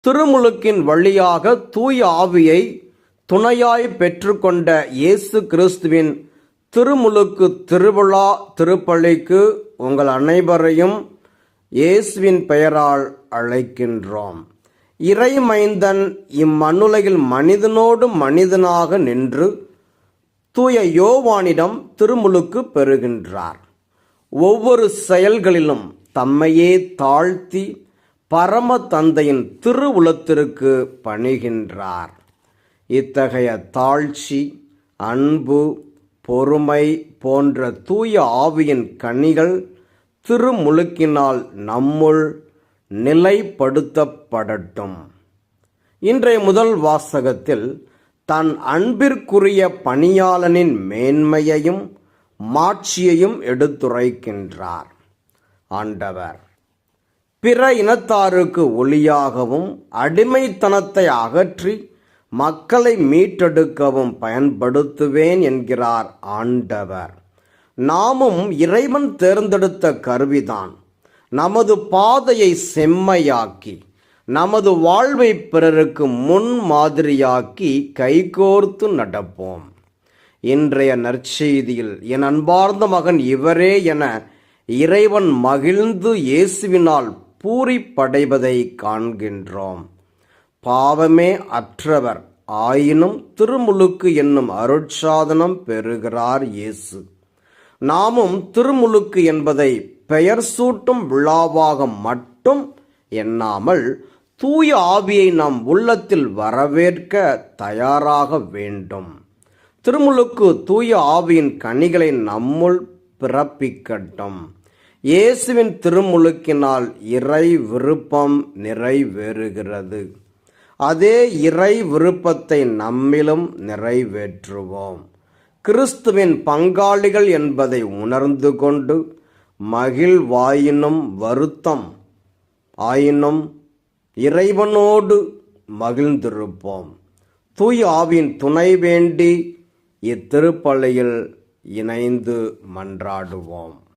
திருமுழுக்கின் வழியாக தூய ஆவியை துணையாய் பெற்றுக்கொண்ட இயேசு கிறிஸ்துவின் திருமுழுக்கு திருவிழா திருப்பலிக்கு உங்கள் அனைவரையும் இயேசுவின் பெயரால் அழைக்கின்றோம். இறைமைந்தன் இம்மண்ணுலகில் மனிதனோடு மனிதனாக நின்று தூய யோவானிடம் திருமுழுக்கு பெறுகின்றார். ஒவ்வொரு செயல்களிலும் தம்மையே தாழ்த்தி பரம தந்தையின் திருவுளத்திற்கு பணிகின்றார். இத்தகைய தாழ்ச்சி, அன்பு, பொறுமை போன்ற தூய ஆவியின் கனிகள் திருமுழுக்கினால் நம்முள் நிலைப்படுத்தப்படட்டும். இன்றைய முதல் வாசகத்தில் தன் அன்பிற்குரிய பணியாளனின் மேன்மையையும் மாட்சியையும் எடுத்துரைக்கின்றார். ஆண்டவர், பிற இனத்தாருக்கு ஒளியாகவும் அடிமைத்தனத்தை அகற்றி மக்களை மீட்டெடுக்கவும் பயன்படுத்துவேன் என்கிறார் ஆண்டவர். நாமும் இறைவன் தேர்ந்தெடுத்த கருவிதான். நமது பாதையை செம்மையாக்கி நமது வாழ்வை பிறருக்கு முன் மாதிரியாக்கி கைகோர்த்து நடப்போம். இன்றைய நற்செய்தியில் என் அன்பார்ந்த மகன் இவரே என இறைவன் மகிழ்ந்து இயேசுவினால் பூரிப்படைவதை காண்கின்றோம். பாவமே அற்றவர் ஆயினும் திருமுழுக்கு என்னும் அருட்சாதனம் பெறுகிறார் இயேசு. நாமும் திருமுழுக்கு என்பதை பெயர் சூட்டும் விழாவாக மட்டும் எண்ணாமல் தூய ஆவியை நம் உள்ளத்தில் வரவேற்க தயாராக வேண்டும். திருமுழுக்கு தூய ஆவியின் கனிகளை நம்முள் பிறப்பிக்கட்டும். இயேசுவின் திருமுழுக்கினால் இறை விருப்பம் நிறைவேறுகிறது. அதே இறை விருப்பத்தை நம்மிலும் நிறைவேற்றுவோம். கிறிஸ்துவின் பங்காளிகள் என்பதை உணர்ந்து கொண்டு மகிழ்வாயினும் வருத்தம் ஆயினும் இறைவனோடு மகிழ்ந்திருப்போம். தூய ஆவியின் துணை வேண்டி இத்திருப்பலியில் இணைந்து மன்றாடுவோம்.